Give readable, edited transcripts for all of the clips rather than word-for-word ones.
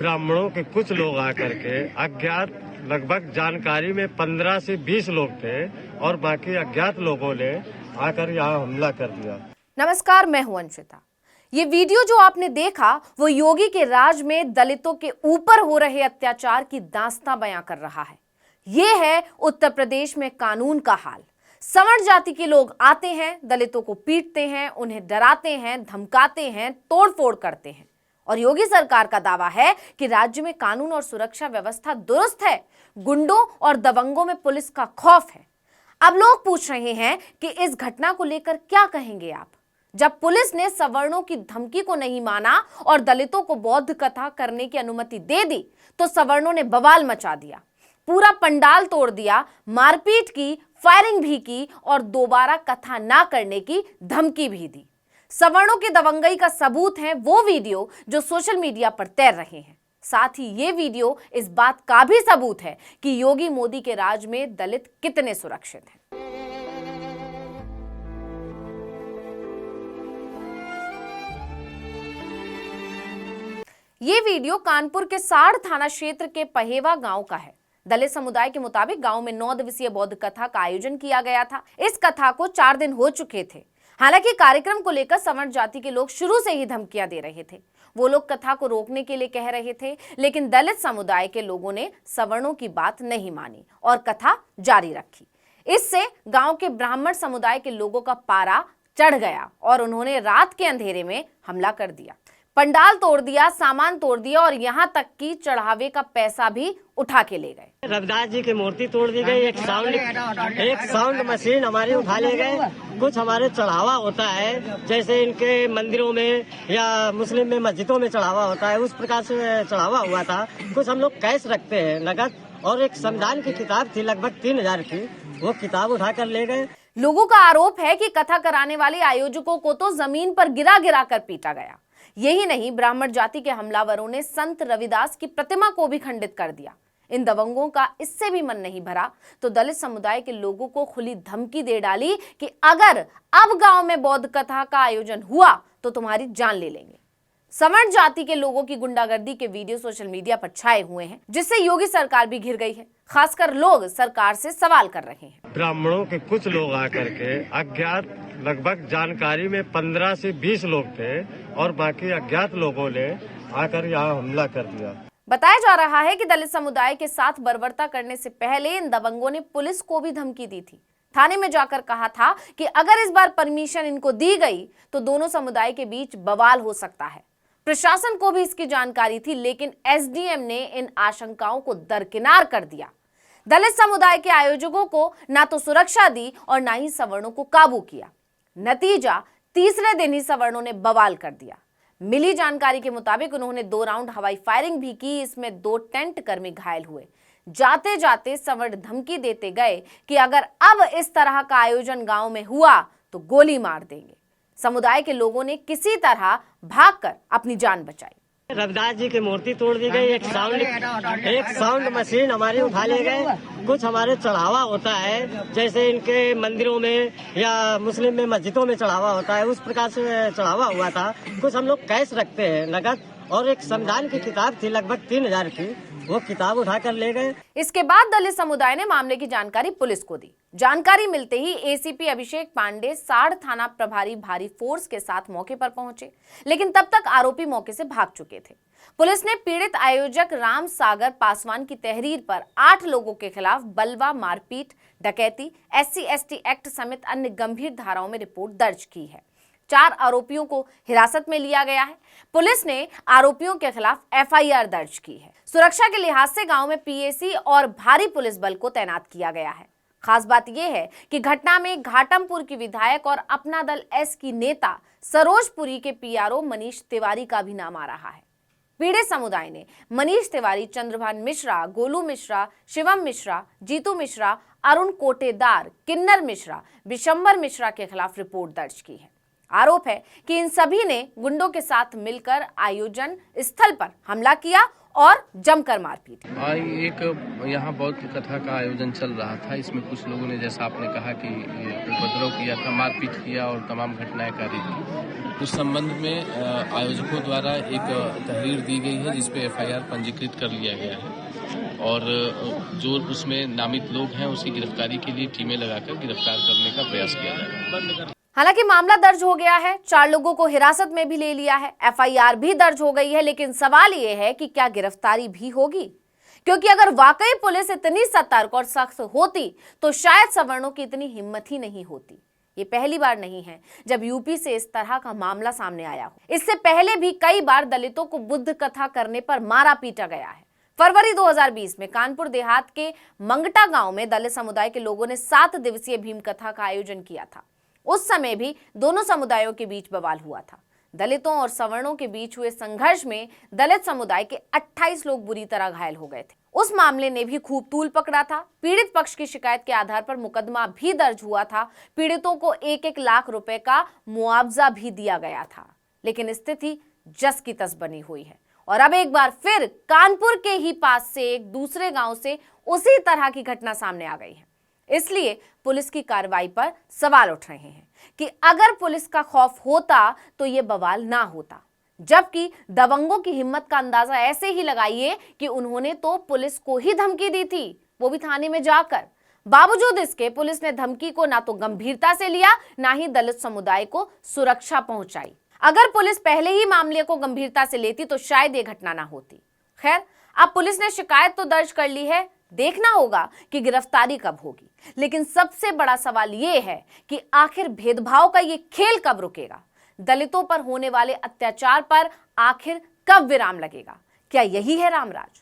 ब्राह्मणों के कुछ लोग आकर के अज्ञात, लगभग जानकारी में 15 से 20 लोग थे और बाकी अज्ञात लोगों ने आकर यहाँ हमला कर दिया। नमस्कार, मैं हूं अंशिता। ये वीडियो जो आपने देखा वो योगी के राज में दलितों के ऊपर हो रहे अत्याचार की दास्तां बयां कर रहा है। ये है उत्तर प्रदेश में कानून का हाल। सवर्ण जाति के लोग आते हैं, दलितों को पीटते हैं, उन्हें डराते हैं, धमकाते हैं, तोड़फोड़ करते हैं। और योगी सरकार का दावा है कि राज्य में कानून और सुरक्षा व्यवस्था दुरुस्त है, गुंडों और दबंगों में पुलिस का खौफ है। अब लोग पूछ रहे हैं कि इस घटना को लेकर क्या कहेंगे आप? जब पुलिस ने सवर्णों की धमकी को नहीं माना और दलितों को बौद्ध कथा करने की अनुमति दे दी तो सवर्णों ने बवाल मचा दिया, पूरा पंडाल तोड़ दिया, मारपीट की, फायरिंग भी की और दोबारा कथा ना करने की धमकी भी दी। सवर्णों की दबंगई का सबूत है वो वीडियो जो सोशल मीडिया पर तैर रहे हैं। साथ ही ये वीडियो इस बात का भी सबूत है कि योगी मोदी के राज में दलित कितने सुरक्षित हैं। ये वीडियो कानपुर के साड़ थाना क्षेत्र के पहेवा गांव का है। दलित समुदाय के मुताबिक गांव में 9 दिवसीय बौद्ध कथा का आयोजन किया गया था। इस कथा को 4 दिन हो चुके थे। हालांकि कार्यक्रम को लेकर सवर्ण जाति के लोग शुरू से ही धमकियां दे रहे थे। वो लोग कथा को रोकने के लिए कह रहे थे, लेकिन दलित समुदाय के लोगों ने सवर्णों की बात नहीं मानी और कथा जारी रखी। इससे गांव के ब्राह्मण समुदाय के लोगों का पारा चढ़ गया और उन्होंने रात के अंधेरे में हमला कर दिया, पंडाल तोड़ दिया, सामान तोड़ दिया और यहाँ तक कि चढ़ावे का पैसा भी उठा के ले गए। रविदास जी की मूर्ति तोड़ दी गई, एक साउंड मशीन हमारी उठा ले गए। कुछ हमारे चढ़ावा होता है, जैसे इनके मंदिरों में या मुस्लिम में मस्जिदों में चढ़ावा होता है, उस प्रकार से चढ़ावा हुआ था। कुछ हम लोग कैश रखते हैं नगद, और एक संविधान की किताब थी लगभग 3000 की, वो किताब उठा कर ले गए। लोगों का आरोप है कि कथा कराने वाले आयोजकों को तो जमीन पर गिरा गिरा कर पीटा गया। यही नहीं, ब्राह्मण जाति के हमलावरों ने संत रविदास की प्रतिमा को भी खंडित कर दिया। इन दबंगों का इससे भी मन नहीं भरा तो दलित समुदाय के लोगों को खुली धमकी दे डाली कि अगर अब गांव में बौद्ध कथा का आयोजन हुआ तो तुम्हारी जान ले लेंगे। सवर्ण जाति के लोगों की गुंडागर्दी के वीडियो सोशल मीडिया पर छाए हुए हैं, जिससे योगी सरकार भी घिर गई है। खासकर लोग सरकार से सवाल कर रहे हैं। ब्राह्मणों के कुछ लोग आकर के अज्ञात, लगभग जानकारी में 15 से 20 लोग थे और बाकी अज्ञात लोगों ने आकर यहाँ हमला कर दिया। बताया जा रहा है कि दलित समुदाय के साथ बर्बरता करने से पहले इन दबंगों ने पुलिस को भी धमकी दी थी। थाने में जाकर कहा था कि अगर इस बार परमिशन इनको दी गई तो दोनों समुदाय के बीच बवाल हो सकता है। प्रशासन को भी इसकी जानकारी थी, लेकिन एसडीएम ने इन आशंकाओं को दरकिनार कर दिया। दलित समुदाय के आयोजकों को ना तो सुरक्षा दी और ना ही सवर्णों को काबू किया। नतीजा, तीसरे दिन ही सवर्णों ने बवाल कर दिया। मिली जानकारी के मुताबिक उन्होंने 2 राउंड हवाई फायरिंग भी की। इसमें 2 टेंट कर्मी घायल हुए। जाते जाते सवर्ण धमकी देते गए कि अगर अब इस तरह का आयोजन गांव में हुआ तो गोली मार देंगे। समुदाय के लोगों ने किसी तरह भागकर अपनी जान बचाई। रविदास जी की मूर्ति तोड़ दी गई, एक साउंड मशीन हमारी उठा ले गए। कुछ हमारे चढ़ावा होता है, जैसे इनके मंदिरों में या मुस्लिम में मस्जिदों में चढ़ावा होता है, उस प्रकार से चढ़ावा हुआ था। कुछ हम लोग कैश रखते हैं नगद, और एक संविधान की किताब थी लगभग 3000 की, वो किताब उठा कर ले गए। इसके बाद दलित समुदाय ने मामले की जानकारी पुलिस को दी। जानकारी मिलते ही एसीपी अभिषेक पांडे साड़ थाना प्रभारी भारी फोर्स के साथ मौके पर पहुंचे, लेकिन तब तक आरोपी मौके से भाग चुके थे। पुलिस ने पीड़ित आयोजक राम सागर पासवान की तहरीर पर 8 लोगों के खिलाफ बलवा, मारपीट, डकैती, SC/ST एक्ट समेत अन्य गंभीर धाराओं में रिपोर्ट दर्ज की है। 4 आरोपियों को हिरासत में लिया गया है। पुलिस ने आरोपियों के खिलाफ FIR दर्ज की है। सुरक्षा के लिहाज से गांव में PAC और भारी पुलिस बल को तैनात किया गया है। खास बात यह है कि घटना में घाटमपुर की विधायक और अपना दल S की नेता सरोजपुरी के PRO मनीष तिवारी का भी नाम आ रहा है। पीड़ित समुदाय ने मनीष तिवारी, चंद्रभान मिश्रा, गोलू मिश्रा, शिवम मिश्रा, जीतू मिश्रा, अरुण कोटेदार, किन्नर मिश्रा, बिशंबर मिश्रा के खिलाफ रिपोर्ट दर्ज की है। आरोप है कि इन सभी ने गुंडों के साथ मिलकर आयोजन स्थल पर हमला किया और जमकर मारपीट। एक यहाँ बौद्ध कथा का आयोजन चल रहा था। इसमें कुछ लोगों ने, जैसा आपने कहा कि उपद्रव किया था, मारपीट किया और तमाम घटनाएं कारित की। उस संबंध में आयोजकों द्वारा एक तहरीर दी गई है जिसपे FIR पंजीकृत कर लिया गया है और जो उसमें नामित लोग हैं उसकी गिरफ्तारी के लिए टीमें लगाकर गिरफ्तार करने का प्रयास किया जाएगा। हालांकि मामला दर्ज हो गया है, 4 लोगों को हिरासत में भी ले लिया है, FIR भी दर्ज हो गई है, लेकिन सवाल ये है कि क्या गिरफ्तारी भी होगी? क्योंकि अगर वाकई पुलिस इतनी सतर्क और सख्त होती तो शायद सवर्णों की इतनी हिम्मत ही नहीं होती। ये पहली बार नहीं है जब यूपी से इस तरह का मामला सामने आया हो। इससे पहले भी कई बार दलितों को बुद्ध कथा करने पर मारा पीटा गया है। फरवरी 2020 में कानपुर देहात के मंगटा गांव में दलित समुदाय के लोगों ने 7 दिवसीय भीम कथा का आयोजन किया था। उस समय भी दोनों समुदायों के बीच बवाल हुआ था। दलितों और सवर्णों के बीच हुए संघर्ष में दलित समुदाय के 28 लोग बुरी तरह घायल हो गए थे। उस मामले ने भी खूब तूल पकड़ा था। पीड़ित पक्ष की शिकायत के आधार पर मुकदमा भी दर्ज हुआ था। पीड़ितों को 1-1 लाख रुपए का मुआवजा भी दिया गया था, लेकिन स्थिति जस की तस बनी हुई है। और अब एक बार फिर कानपुर के ही पास से एक दूसरे गांव से उसी तरह की घटना सामने आ गई है। इसलिए पुलिस की कार्रवाई पर सवाल उठ रहे हैं कि अगर पुलिस का खौफ होता तो ये बवाल ना होता। जबकि दबंगों की हिम्मत का अंदाजा ऐसे ही लगाइए कि उन्होंने तो पुलिस को ही धमकी दी थी, वो भी थाने में जाकर। बावजूद इसके पुलिस ने धमकी को ना तो गंभीरता से लिया, ना ही दलित समुदाय को सुरक्षा पहुंचाई। अगर पुलिस पहले ही मामले को गंभीरता से लेती तो शायद ये घटना ना होती। खैर, अब पुलिस ने शिकायत तो दर्ज कर ली है, देखना होगा कि गिरफ्तारी कब होगी। लेकिन सबसे बड़ा सवाल ये है कि आखिर भेदभाव का ये खेल कब रुकेगा? दलितों पर होने वाले अत्याचार पर आखिर कब विराम लगेगा? क्या यही है रामराज?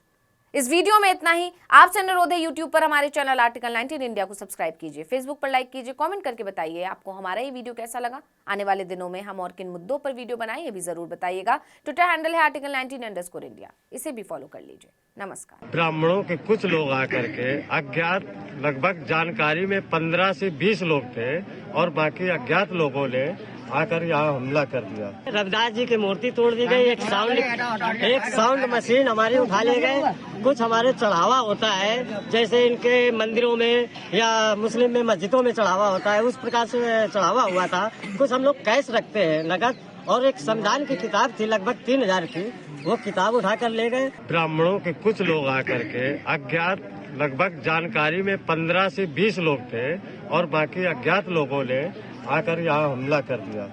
इस वीडियो में इतना ही। आपसे अनुरोध है, यूट्यूब पर हमारे चैनल आर्टिकल 19 इंडिया को सब्सक्राइब कीजिए, फेसबुक पर लाइक कीजिए, कमेंट करके बताइए आपको हमारा ये वीडियो कैसा लगा। आने वाले दिनों में हम और किन मुद्दों पर वीडियो बनाएं ये भी जरूर बताइएगा। ट्विटर हैंडल है आर्टिकल 19_इंडिया, इसे भी फॉलो कर लीजिए। नमस्कार। ब्राह्मणों के कुछ लोग आकर के अज्ञात, लगभग जानकारी में 15 से 20 लोग थे और बाकी अज्ञात लोगों ने आकर यहाँ हमला कर दिया। रविदास जी की मूर्ति तोड़ दी गई, एक साउंड मशीन हमारी उठा ले गए। कुछ हमारे चढ़ावा होता है, जैसे इनके मंदिरों में या मुस्लिम में मस्जिदों में चढ़ावा होता है, उस प्रकार से चढ़ावा हुआ था। कुछ हम लोग कैश रखते हैं नगद, और एक संविधान की किताब थी लगभग 3000 की, वो किताब उठा कर ले गए। ब्राह्मणों के कुछ लोग आकर के अज्ञात, लगभग जानकारी में 15 से 20 लोग थे और बाकी अज्ञात लोगों ने आकर यहाँ हमला कर दिया।